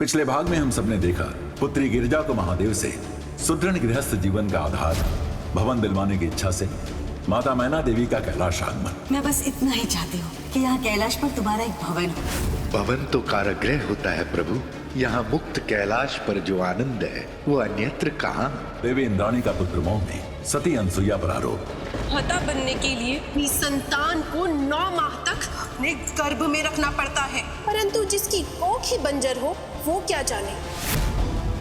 पिछले भाग में हम सबने देखा पुत्री गिरिजा को महादेव से सुदृढ़ गृहस्थ जीवन का आधार भवन दिलवाने की इच्छा से माता मैना देवी का कैलाश आगमन। मैं बस इतना ही चाहती हूँ कि यहाँ कैलाश पर तुम्हारा एक भवन हो। भवन तो कारागृह होता है प्रभु, यहाँ मुक्त कैलाश पर जो आनंद है वो अन्यत्र कहाँ। देवी इंद्राणी का पुत्र मोह में सती अनसुईया पर आरोप। माता बनने के लिए अपनी संतान को 9 माह तक अपने गर्भ में रखना पड़ता है, परंतु जिसकी कोख ही बंजर हो वो क्या जाने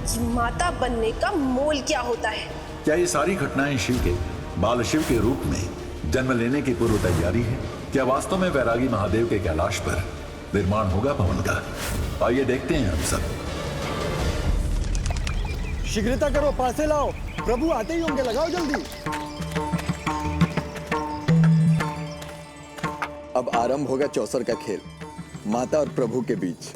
कि माता बनने का मोल क्या होता है। क्या ये सारी घटनाएं शिव के बाल शिव के रूप में जन्म लेने की पूर्व तैयारी है? क्या वास्तव में वैरागी महादेव के कैलाश पर निर्माण होगा भवन का? आइए देखते हैं हम सब। शीघ्रता करो, पासे लाओ, प्रभु आते ही होंगे, लगाओ जल्दी। अब आरंभ होगा चौसर का खेल, माता और प्रभु के बीच।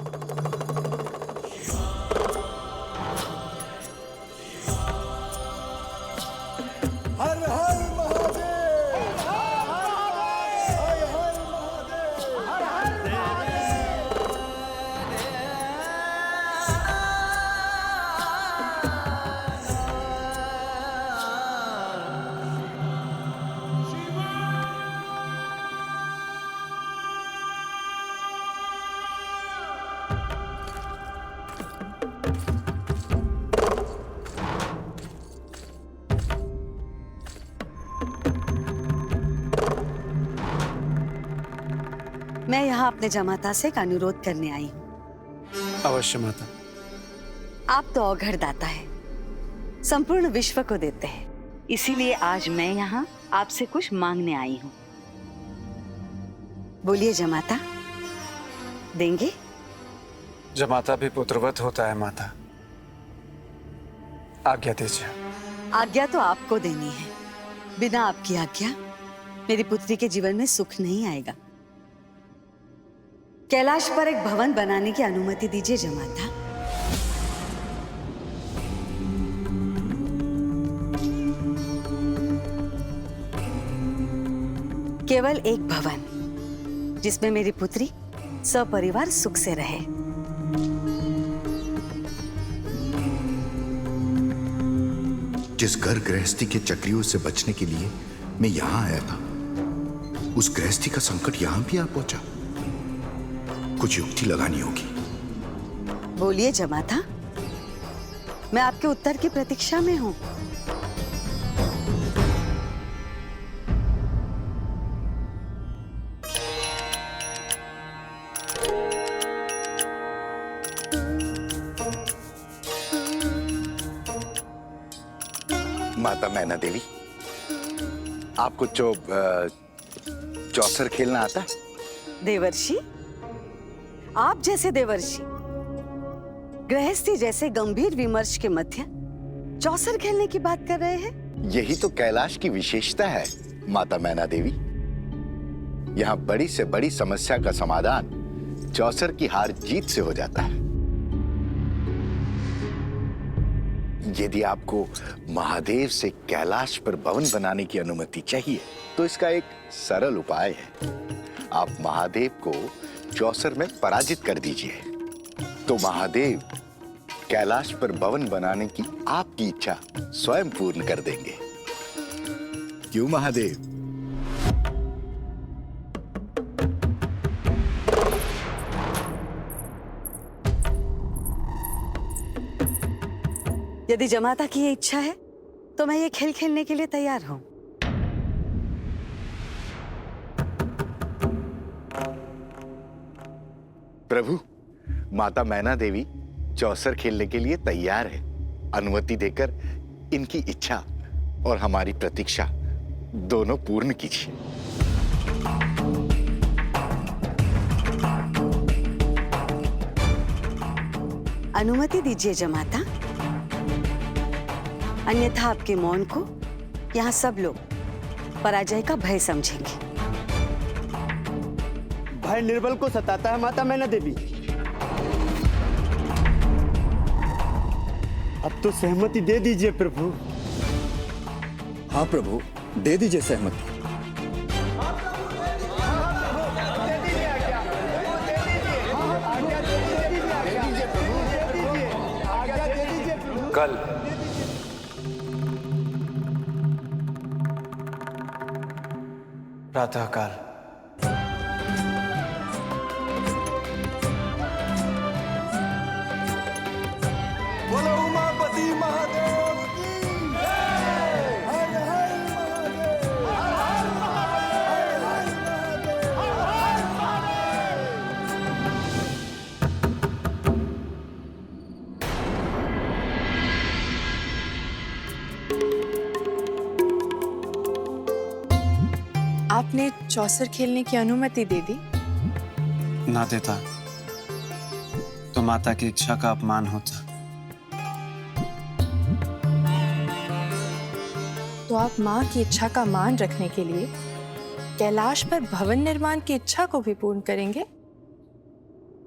हर हर महादेव, हर हर महादेव, हर हर मैं यहाँ अपने जमाता से एक अनुरोध करने आई हूँ। अवश्य माता। आप तो अवघड़ दाता है, संपूर्ण विश्व को देते हैं, इसीलिए आज मैं यहाँ आपसे कुछ मांगने आई हूँ। बोलिए जमाता, देंगे? जमाता भी पुत्रवत होता है माता, आज्ञा दीजिए। आज्ञा तो आपको देनी है, बिना आपकी आज्ञा मेरी पुत्री के जीवन में सुख नहीं आएगा। कैलाश पर एक भवन बनाने की अनुमति दीजिए जमाता। केवल एक भवन जिसमें मेरी पुत्री सपरिवार सुख से रहे। जिस घर गृहस्थी के चक्रियों से बचने के लिए मैं यहाँ आया था, उस गृहस्थी का संकट यहाँ भी आ पहुंचा। कुछ युक्ति लगानी होगी। बोलिए जमाता, मैं आपके उत्तर की प्रतीक्षा में हूँ। माता मैना देवी, आपको चौसर खेलना आता है? देवर्षि, आप जैसे देवर्षि गृहस्थी जैसे गंभीर विमर्श के मध्य चौसर खेलने की बात कर रहे हैं? यही तो कैलाश की विशेषता है माता मैना देवी। यहाँ बड़ी से बड़ी समस्या का समाधान चौसर की हार जीत से हो जाता है। यदि आपको महादेव से कैलाश पर भवन बनाने की अनुमति चाहिए तो इसका एक सरल उपाय है। आप महादेव को चौसर में पराजित कर दीजिए, तो महादेव कैलाश पर भवन बनाने की आपकी इच्छा स्वयं पूर्ण कर देंगे। क्यों महादेव? यदि जमाता की ये इच्छा है तो मैं ये खेल खेलने के लिए तैयार हूँ। प्रभु, माता मैना देवी चौसर खेलने के लिए तैयार है। अनुमति देकर इनकी इच्छा और हमारी प्रतीक्षा दोनों पूर्ण कीजिए। अनुमति दीजिए जमाता, अन्यथा आपके मौन को यहाँ सब लोग पराजय का भय समझेंगे। भय निर्बल को सताता है माता मैना देवी। अब तो सहमति दे दीजिए प्रभु। हाँ प्रभु, दे दीजिए सहमति। कल प्रातःकाल। बोलो उमापति महादेव की जय। हर हर महादेव, हर हर महादेव, हर हर महादेव। आपने चौसर खेलने की अनुमति दे दी? ना देता तो माता की इच्छा का अपमान होता। तो आप माँ की इच्छा का मान रखने के लिए कैलाश पर भवन निर्माण की इच्छा को भी पूर्ण करेंगे?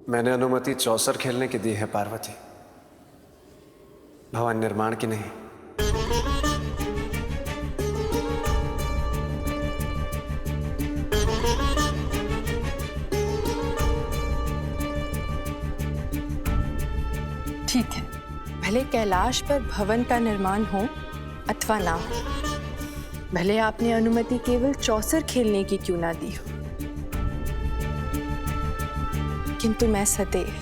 मैंने अनुमति चौसर खेलने की दी है पार्वती, भवन निर्माण की नहीं। ठीक है, भले कैलाश पर भवन का निर्माण हो अथवा ना हो, भले आपने अनुमति केवल चौसर खेलने की क्यों ना दी हो, किंतु मैं सदैव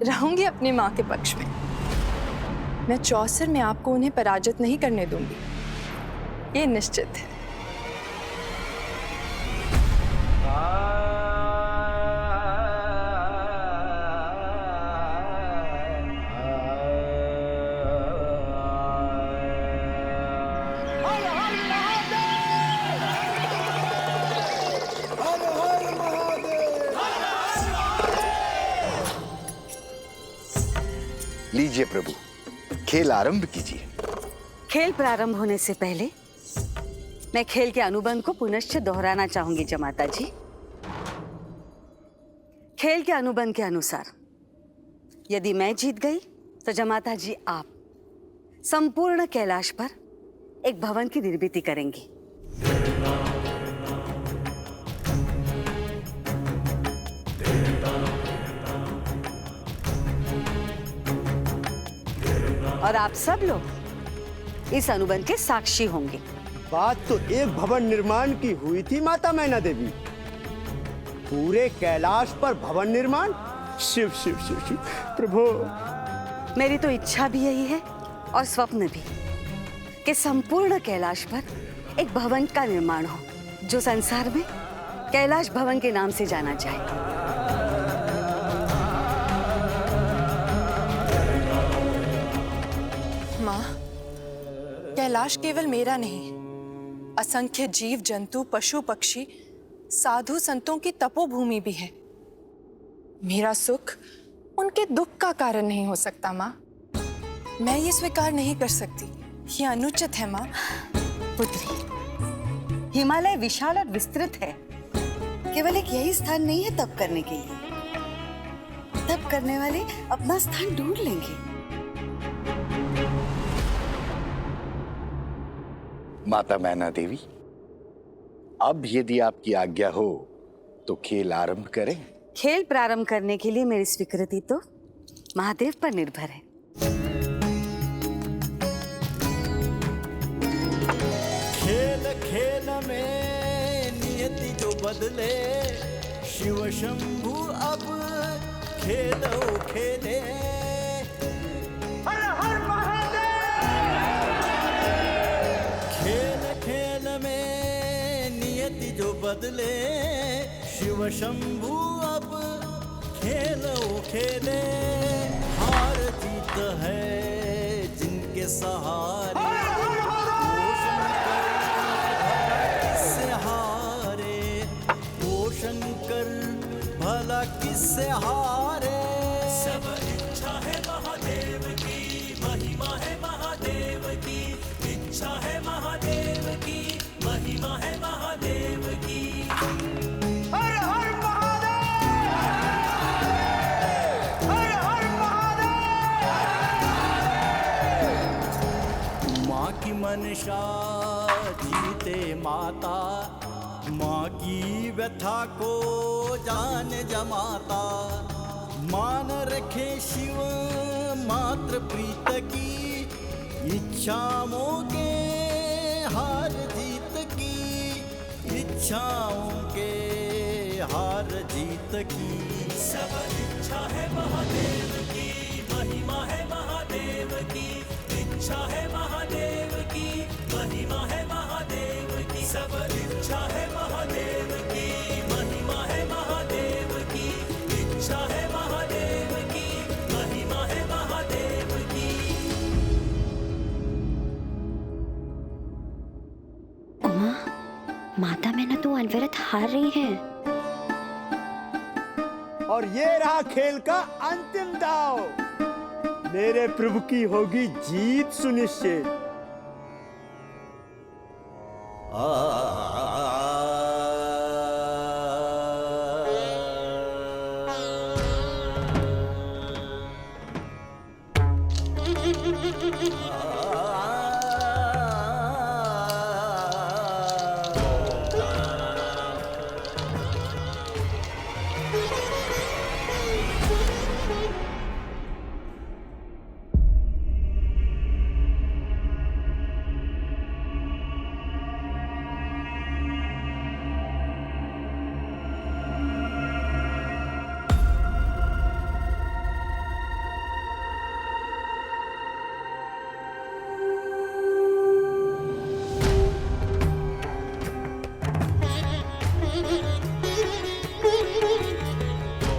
रहूंगी अपनी माँ के पक्ष में। मैं चौसर में आपको उन्हें पराजित नहीं करने दूंगी, ये निश्चित है। लीजिए प्रभु, खेल आरंभ कीजिए। खेल प्रारंभ होने से पहले मैं खेल के अनुबंध को पुनश्च दोहराना चाहूंगी जमाता जी। खेल के अनुबंध के अनुसार यदि मैं जीत गई तो जमाता जी आप संपूर्ण कैलाश पर एक भवन की निर्मिति करेंगी। और आप सब लोग इस अनुबंध के साक्षी होंगे। बात तो एक भवन निर्माण की हुई थी माता मैना देवी, पूरे कैलाश पर भवन निर्माण? शिव शिव शिव शिव प्रभु। मेरी तो इच्छा भी यही है और स्वप्न भी कि संपूर्ण कैलाश पर एक भवन का निर्माण हो जो संसार में कैलाश भवन के नाम से जाना जाए। माँ, कैलाश केवल मेरा नहीं, असंख्य जीव जंतु पशु पक्षी साधु संतों की तपोभूमि भी है। मेरा सुख उनके दुख का कारण नहीं हो सकता माँ। मैं ये स्वीकार नहीं कर सकती, ये अनुचित है माँ। पुत्री, हिमालय विशाल और विस्तृत है, केवल एक यही स्थान नहीं है तप करने के लिए। तप करने वाले अपना स्थान ढूंढ लेंगे। माता मैना देवी, अब यदि आपकी आज्ञा हो तो खेल आरंभ करें। खेल प्रारंभ करने के लिए मेरी स्वीकृति तो महादेव पर निर्भर है। खेल खेल में नियति जो बदले, शिव शंभु अब खेलो खेले। हर हर महादेव। खेल खेल में नियति जो बदले, शिव शंभु अब खेलो खेले। हार जीत है जिनके सहारे, वो शंकर किससे हारे, वो शंकर भला किससे हारे। सब इच्छा है महादेव की, महिमा है महादेव की, इच्छा है महादेव की, महिमा है महादेव की। हर हर महादेव, हर हर महादेव। माँ की मनसा जीते माता, माँ की व्यथा को जान जमाता। मान रखे शिव मात्र प्रीत की, इच्छाओं के हार जीत की, इच्छाओं के हार जीत की। सब इच्छा है महादेव की, महिमा है महादेव की, इच्छा है महादेव की, महिमा है महादेव की। सब इच्छा है महादेव की, महिमा है महादेव की, इच्छा है महादेव की, महिमा है महादेव की। उमा, माता मैना तो अनवरत हार रही है। और ये रहा खेल का अंतिम दाव। मेरे प्रभु की होगी जीत सुनिश्चित।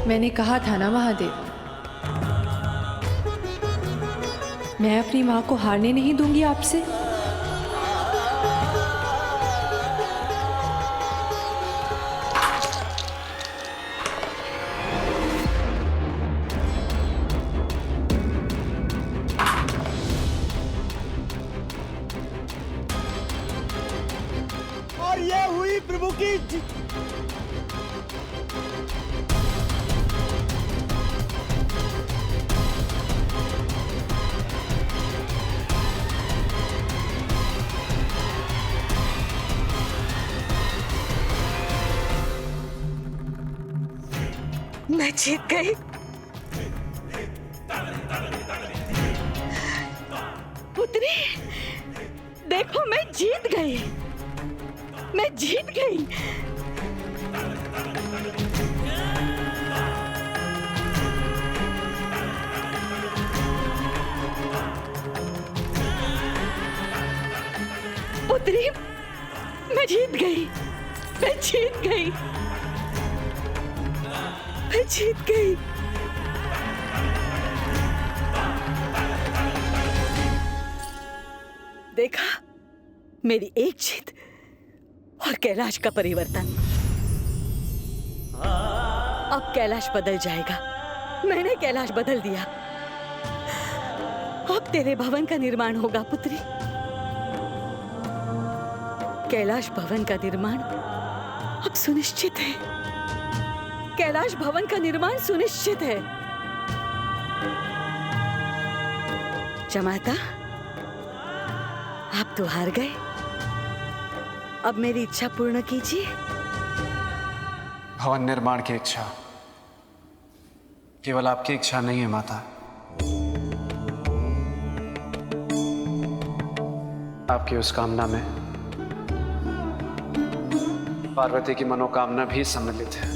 मैंने कहा था ना महादेव, मैं अपनी माँ को हारने नहीं दूंगी आपसे। और ये हुई प्रभु की जीत। मैं जीत गई। पुत्री, देखो मैं जीत गई। मैं जीत गई। पुत्री, मैं जीत गई। मैं जीत गई। मैं जीत गई। देखा, मेरी एक जीत और कैलाश का परिवर्तन। अब कैलाश बदल जाएगा। मैंने कैलाश बदल दिया। अब तेरे भवन का निर्माण होगा पुत्री। कैलाश भवन का निर्माण अब सुनिश्चित है। कैलाश भवन का निर्माण सुनिश्चित है। जमाता, आप तो हार गए। अब मेरी इच्छा पूर्ण कीजिए। भवन निर्माण की इच्छा केवल आपकी इच्छा नहीं है माता, आपकी उस कामना में पार्वती की मनोकामना भी सम्मिलित है।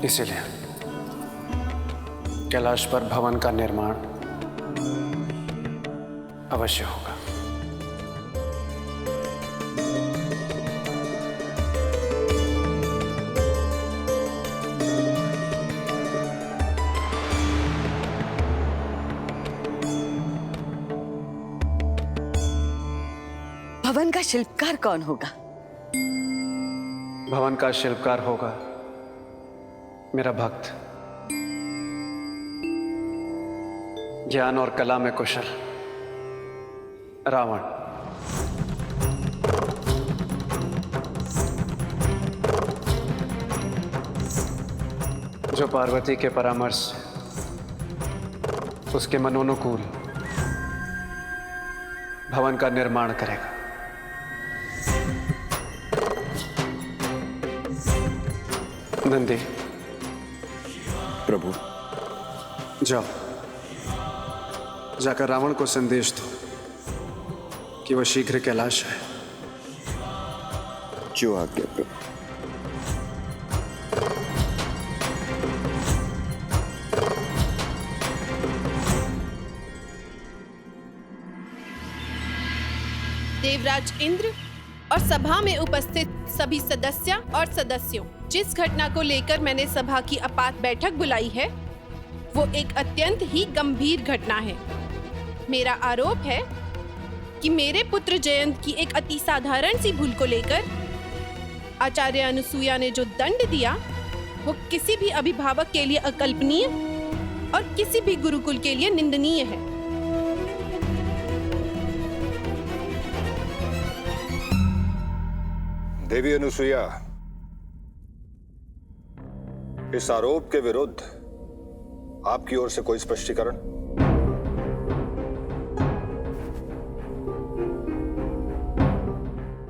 इसीलिए कैलाश पर भवन का निर्माण अवश्य होगा। भवन का शिल्पकार कौन होगा? भवन का शिल्पकार होगा मेरा भक्त, ज्ञान और कला में कुशल रावण। जो पार्वती के परामर्श से उसके मनोनुकूल भवन का निर्माण करेगा। नंदी, प्रभु। जाओ, जाकर रावण को संदेश दो कि वह शीघ्र कैलाश आए। जो आज्ञा प्रभु। देवराज इंद्र और सभा में उपस्थित सभी सदस्य और सदस्यों, जिस घटना को लेकर मैंने सभा की आपात बैठक बुलाई है वो एक अत्यंत ही गंभीर घटना है। मेरा आरोप है कि मेरे पुत्र जयंत की एक अति साधारण सी भूल को लेकर आचार्य अनुसुईया ने जो दंड दिया वो किसी भी अभिभावक के लिए अकल्पनीय और किसी भी गुरुकुल के लिए निंदनीय है। देवी अनुसुईया, इस आरोप के विरुद्ध आपकी ओर से कोई स्पष्टीकरण?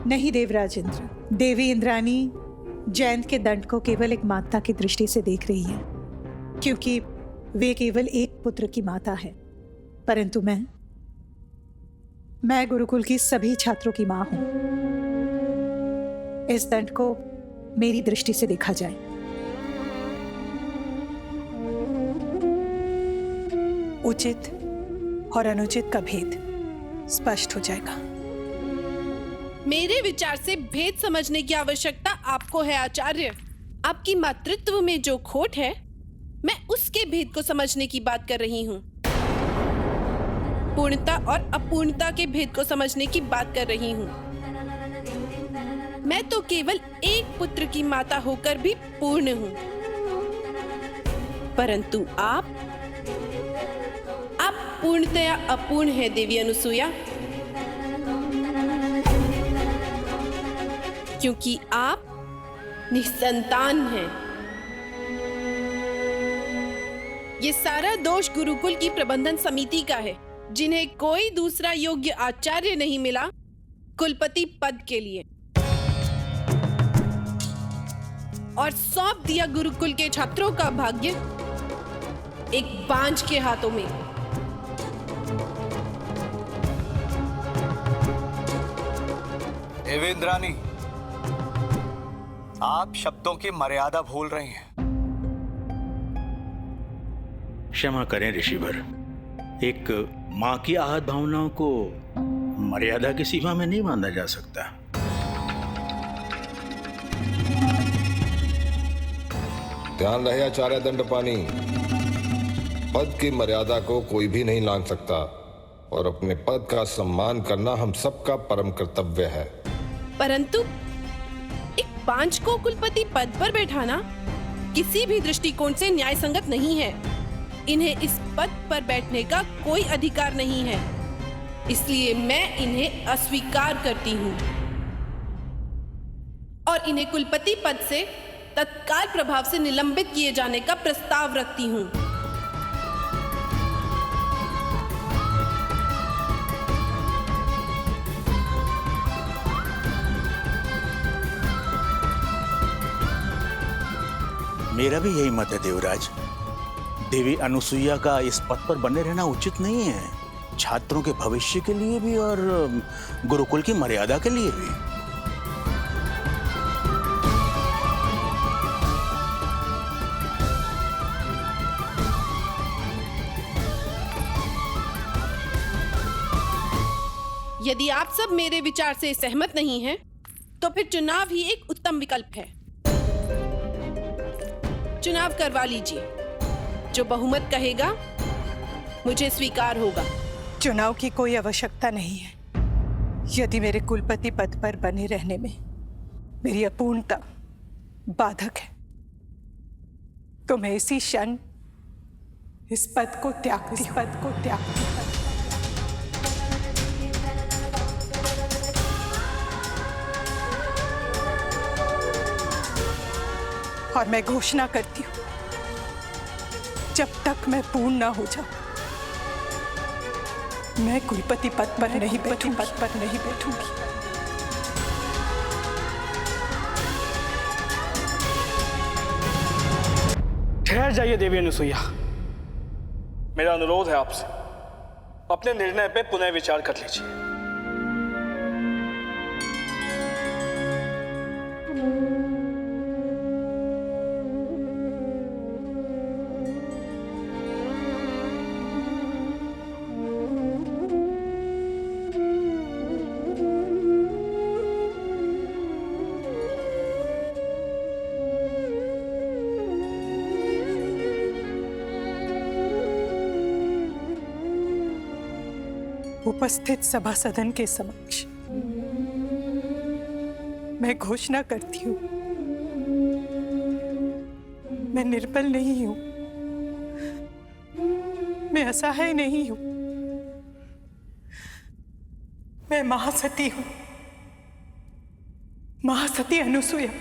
नहीं देवराज इंद्र, देवी इंद्राणी जयंत के दंड को केवल एक माता की दृष्टि से देख रही है, क्योंकि वे केवल एक पुत्र की माता है। परंतु मैं गुरुकुल की सभी छात्रों की मां हूं। इस दंड को मेरी दृष्टि से देखा जाए। उचित और अनुचित का भेद स्पष्ट हो जाएगा। मेरे विचार से भेद समझने की आवश्यकता आपको है आचार्य। आपकी मातृत्व में जो खोट है, मैं उसके भेद को समझने की बात कर रही हूँ। पूर्णता और अपूर्णता के भेद को समझने की बात कर रही हूँ। मैं तो केवल एक पुत्र की माता होकर भी पूर्ण हूँ, परंतु आप पूर्णतया अपूर्ण है देवी अनुसुईया, क्योंकि आप निसंतान हैं। ये सारा दोष गुरुकुल की प्रबंधन समिति का है, जिन्हें कोई दूसरा योग्य आचार्य नहीं मिला कुलपति पद के लिए, और सौंप दिया गुरुकुल के छात्रों का भाग्य एक बांझ के हाथों में। देवेंद्रानी, आप शब्दों की मर्यादा भूल रही हैं। क्षमा करें ऋषिवर, एक मां की आहत भावनाओं को मर्यादा की सीमा में नहीं बांधा जा सकता। ध्यान रहे आचार्य दंडपानी, पद की मर्यादा को कोई भी नहीं लांघ सकता और अपने पद का सम्मान करना हम सबका परम कर्तव्य है। परंतु एक बांझ को कुलपति पद पर बैठाना किसी भी दृष्टिकोण से न्याय संगत नहीं है। इन्हें इस पद पर बैठने का कोई अधिकार नहीं है, इसलिए मैं इन्हें अस्वीकार करती हूँ और इन्हें कुलपति पद से तत्काल प्रभाव से निलंबित किए जाने का प्रस्ताव रखती हूँ। मेरा भी यही मत है देवराज। देवी अनुसुईया का इस पद पर बने रहना उचित नहीं है, छात्रों के भविष्य के लिए भी और गुरुकुल की मर्यादा के लिए भी। यदि आप सब मेरे विचार से सहमत नहीं हैं, तो फिर चुनाव ही एक उत्तम विकल्प है। चुनाव करवा लीजिए, जो बहुमत कहेगा मुझे स्वीकार होगा। चुनाव की कोई आवश्यकता नहीं है। यदि मेरे कुलपति पद पर बने रहने में मेरी अपूर्णता बाधक है, तो मैं इसी क्षण इस पद को त्यागती हूं। और मैं घोषणा करती हूं, जब तक मैं पूर्ण ना हो जाऊं, मैं कुलपति पद पर नहीं बैठूंगी। ठहर जाइए देवी अनुसुईया। मेरा अनुरोध है आपसे, अपने निर्णय पे पुनः विचार कर लीजिए। उपस्थित सभा सदन के समक्ष मैं घोषणा करती हूं, मैं निर्बल नहीं हूं, मैं असहाय नहीं हूं, मैं महासती हूं, महासती अनुसुईया।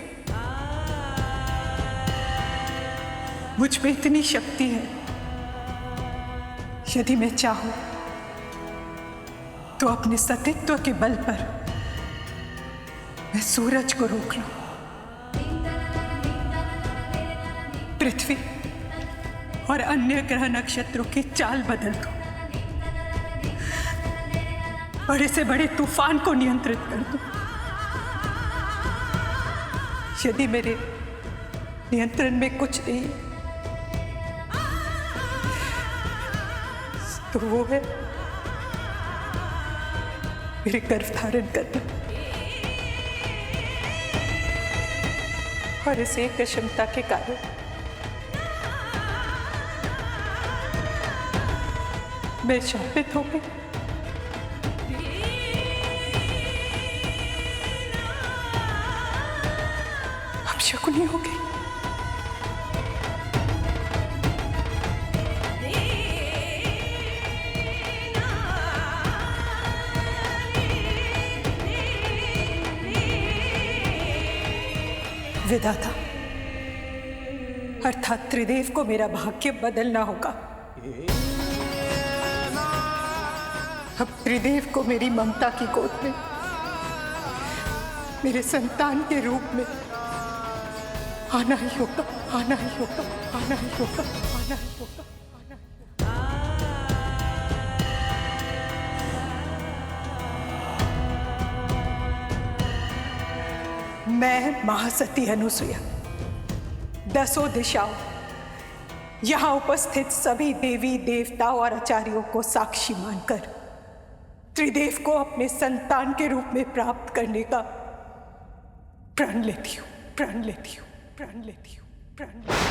मुझ में इतनी शक्ति है, यदि मैं चाहूं तो अपने सतीत्व के बल पर मैं सूरज को रोक लूं, पृथ्वी और अन्य ग्रह नक्षत्रों की चाल बदल दूं, बड़े से बड़े तूफान को नियंत्रित कर दूं। यदि मेरे नियंत्रण में कुछ नहीं तो वो है मेरे गर्भ धारण करना, और इस एक क्षमता के कारण मैं शापित हो गई। अब शकुनी हो गई। विधाता अर्थात त्रिदेव को मेरा भाग्य बदलना होगा। अब त्रिदेव को मेरी ममता की गोद में मेरे संतान के रूप में आना ही होगा, आना ही होगा, आना ही होगा, आना ही होगा। मैं महासती अनुसुईया 10 दिशाओं, यहां उपस्थित सभी देवी देवताओं और आचार्यों को साक्षी मानकर त्रिदेव को अपने संतान के रूप में प्राप्त करने का प्रण लेती हूं, प्रण लेती हूं, प्रण लेती हूं, प्रण लेती हूं।